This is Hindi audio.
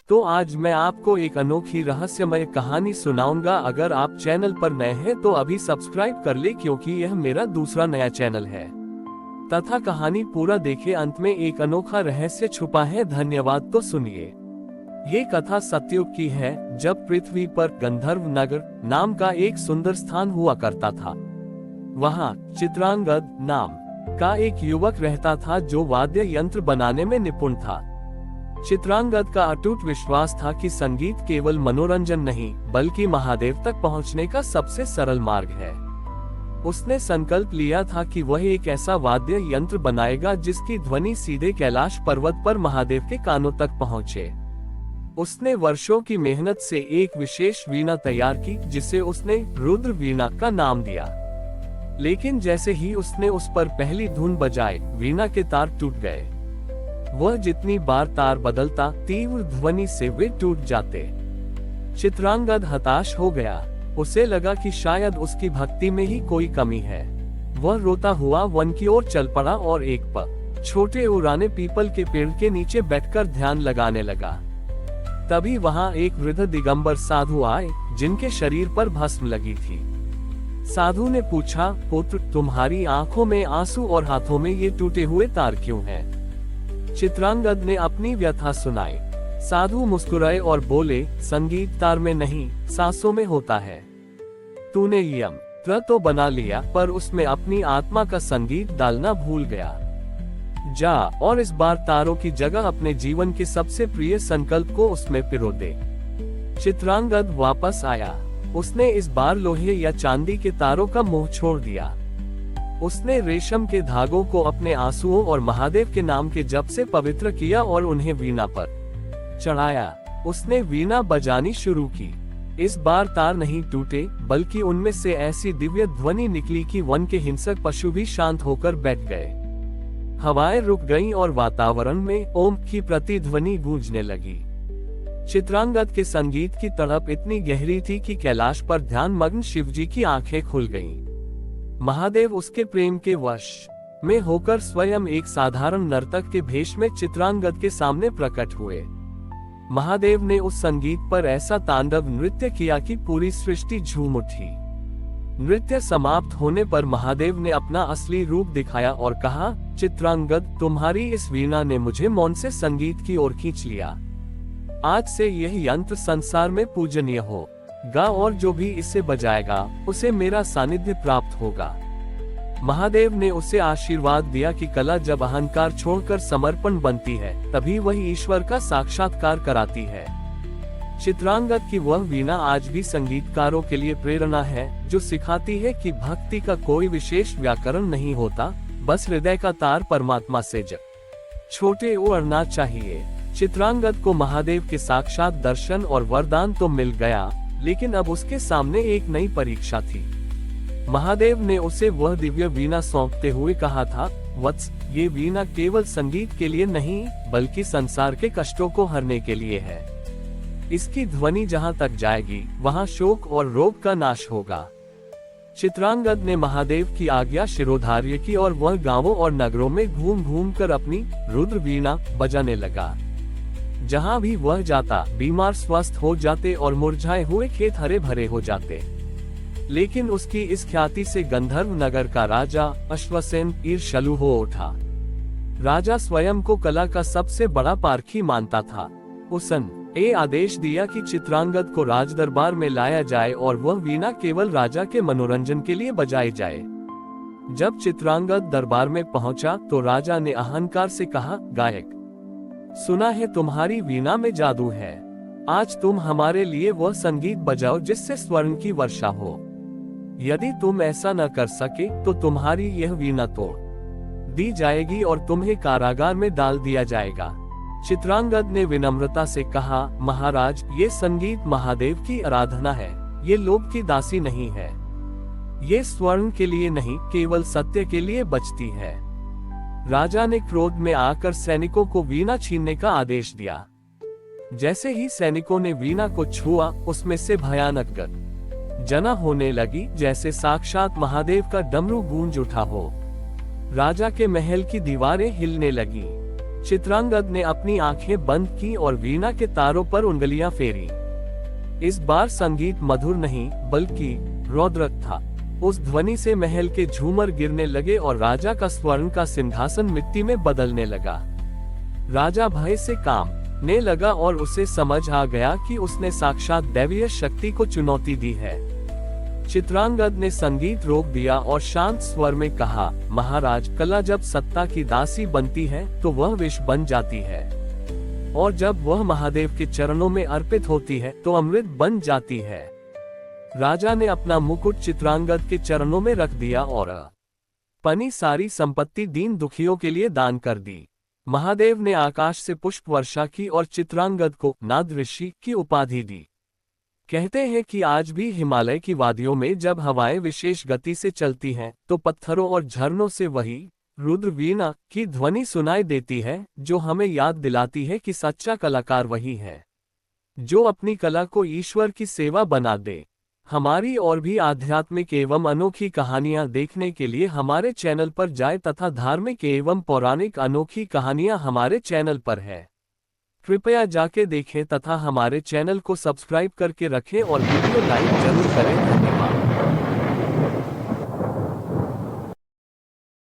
तो आज मैं आपको एक अनोखी रहस्यमय कहानी सुनाऊंगा। अगर आप चैनल पर नए हैं तो अभी सब्सक्राइब कर ले, क्योंकि यह मेरा दूसरा नया चैनल है। तथा कहानी पूरा देखे, अंत में एक अनोखा रहस्य छुपा है। धन्यवाद। तो सुनिए। ये कथा सतयुग की है, जब पृथ्वी पर गंधर्व नगर नाम का एक सुंदर स्थान हुआ करता था। वहाँ चित्रांगद नाम का एक युवक रहता था जो वाद्य यंत्र बनाने में निपुण था। चित्रांगद का अटूट विश्वास था कि संगीत केवल मनोरंजन नहीं, बल्कि महादेव तक पहुंचने का सबसे सरल मार्ग है। उसने संकल्प लिया था कि वह एक ऐसा वाद्य यंत्र बनाएगा जिसकी ध्वनि सीधे कैलाश पर्वत पर महादेव के कानों तक पहुंचे। उसने वर्षों की मेहनत से एक विशेष वीणा तैयार की, जिसे उसने रुद्र वीणा का नाम दिया। लेकिन जैसे ही उसने उस पर पहली धुन बजाई, वीणा के तार टूट गए। वह जितनी बार तार बदलता, तीव्र ध्वनि से वे टूट जाते। चित्रांगद हताश हो गया। उसे लगा कि शायद उसकी भक्ति में ही कोई कमी है। वह रोता हुआ वन की ओर चल पड़ा और एक छोटे उड़ाने पीपल के पेड़ के नीचे बैठकर ध्यान लगाने लगा। तभी वहां एक वृद्ध दिगंबर साधु आए, जिनके शरीर पर भस्म लगी थी। साधु ने पूछा, पुत्र, तुम्हारी आंखों में आंसू और हाथों में ये टूटे हुए तार क्यों हैं? चित्रांगद ने अपनी व्यथा सुनाई। साधु मुस्कुराए और बोले, संगीत तार में नहीं, सांसों में होता है। तूने यंत्र तो बना लिया, पर उसमें अपनी आत्मा का संगीत डालना भूल गया। जा और इस बार तारों की जगह अपने जीवन के सबसे प्रिय संकल्प को उसमें पिरो दे। चित्रांगद वापस आया। उसने इस बार लोहे या चांदी के तारों का मोह छोड़ दिया। उसने रेशम के धागों को अपने आंसुओं और महादेव के नाम के जप से पवित्र किया और उन्हें वीणा पर चढ़ाया। उसने वीणा बजानी शुरू की। इस बार तार नहीं टूटे, बल्कि उनमें से ऐसी दिव्य ध्वनि निकली कि वन के हिंसक पशु भी शांत होकर बैठ गए। हवाएं रुक गईं और वातावरण में ओम की प्रतिध्वनि गूंजने लगी। चित्रांगद के संगीत की तड़प इतनी गहरी थी कि कैलाश पर ध्यान मग्न शिवजी की आंखें खुल गईं। महादेव उसके प्रेम के वश में होकर स्वयं एक साधारण नर्तक के भेष में चित्रांगद के सामने प्रकट हुए। महादेव ने उस संगीत पर ऐसा तांडव नृत्य किया कि पूरी सृष्टि झूम उठी। नृत्य समाप्त होने पर महादेव ने अपना असली रूप दिखाया और कहा, चित्रांगद, तुम्हारी इस वीणा ने मुझे मौन से संगीत की ओर खींच लिया। आज से यह यंत्र संसार में पूजनीय हो गा और जो भी इसे बजाएगा, उसे मेरा सानिध्य प्राप्त होगा। महादेव ने उसे आशीर्वाद दिया कि कला जब अहंकार छोड़कर समर्पण बनती है, तभी वह ईश्वर का साक्षात्कार कराती है। चित्रांगद की वह वीणा आज भी संगीतकारों के लिए प्रेरणा है, जो सिखाती है कि भक्ति का कोई विशेष व्याकरण नहीं होता, बस हृदय का तार परमात्मा से छोटे उड़ना चाहिए। चित्रांगद को महादेव के साक्षात दर्शन और वरदान तो मिल गया, लेकिन अब उसके सामने एक नई परीक्षा थी। महादेव ने उसे वह दिव्य वीणा सौंपते हुए कहा था, वत्स, ये वीणा केवल संगीत के लिए नहीं, बल्कि संसार के कष्टों को हरने के लिए है। इसकी ध्वनि जहाँ तक जाएगी, वहाँ शोक और रोग का नाश होगा। चित्रांगद ने महादेव की आज्ञा शिरोधार्य की और वह गांवों और नगरों में घूम घूम कर अपनी रुद्र वीणा बजाने लगा। जहाँ भी वह जाता, बीमार स्वस्थ हो जाते और मुरझाए हुए खेत हरे भरे हो जाते। लेकिन उसकी इस ख्याति से गंधर्व नगर का राजा अश्वसेन ईर्ष्यालु हो उठा। राजा स्वयं को कला का सबसे बड़ा पारखी मानता था। उसने आदेश दिया कि चित्रांगद को राजदरबार में लाया जाए और वह वीणा केवल राजा के मनोरंजन के लिए बजाई जाए। जब चित्रांगद दरबार में पहुंचा तो राजा ने अहंकार से कहा, गायक, सुना है तुम्हारी वीणा में जादू है। आज तुम हमारे लिए वह संगीत बजाओ जिससे स्वर्ण की वर्षा हो। यदि तुम ऐसा न कर सके तो तुम्हारी यह वीणा तोड़ दी जाएगी और तुम्हें कारागार में डाल दिया जाएगा। चित्रांगद ने विनम्रता से कहा, महाराज, ये संगीत महादेव की आराधना है, ये लोभ की दासी नहीं है। ये स्वर्ण के लिए नहीं, केवल सत्य के लिए बजती है। राजा ने क्रोध में आकर सैनिकों को वीणा छीनने का आदेश दिया। जैसे ही सैनिकों ने वीणा को छुआ, उसमें से भयानक गर्जना होने लगी, जैसे साक्षात महादेव का डमरू गूंज उठा हो। राजा के महल की दीवारें हिलने लगी। चित्रांगद ने अपनी आंखें बंद की और वीणा के तारों पर उंगलियां फेरी। इस बार संगीत मधुर नहीं बल्कि रौद्रक था। उस ध्वनि से महल के झूमर गिरने लगे और राजा का स्वर्ण का सिंहासन मिट्टी में बदलने लगा। राजा भय से कांपने लगा और उसे समझ आ गया कि उसने साक्षात दैवीय शक्ति को चुनौती दी है। चित्रांगद ने संगीत रोक दिया और शांत स्वर में कहा, महाराज, कला जब सत्ता की दासी बनती है तो वह विष बन जाती है, और जब वह महादेव के चरणों में अर्पित होती है तो अमृत बन जाती है। राजा ने अपना मुकुट चित्रांगद के चरणों में रख दिया और अपनी सारी संपत्ति दीन दुखियों के लिए दान कर दी। महादेव ने आकाश से पुष्प वर्षा की और चित्रांगद को नाद ऋषि की उपाधि दी। कहते हैं कि आज भी हिमालय की वादियों में जब हवाएं विशेष गति से चलती हैं, तो पत्थरों और झरनों से वही रुद्र वीणा की ध्वनि सुनाई देती है, जो हमें याद दिलाती है कि सच्चा कलाकार वही है जो अपनी कला को ईश्वर की सेवा बना दे। हमारी और भी आध्यात्मिक एवं अनोखी कहानियां देखने के लिए हमारे चैनल पर जाएं तथा धार्मिक एवं पौराणिक अनोखी कहानियां हमारे चैनल पर है। कृपया जाके देखें तथा हमारे चैनल को सब्सक्राइब करके रखें और वीडियो लाइक जरूर करें। धन्यवाद।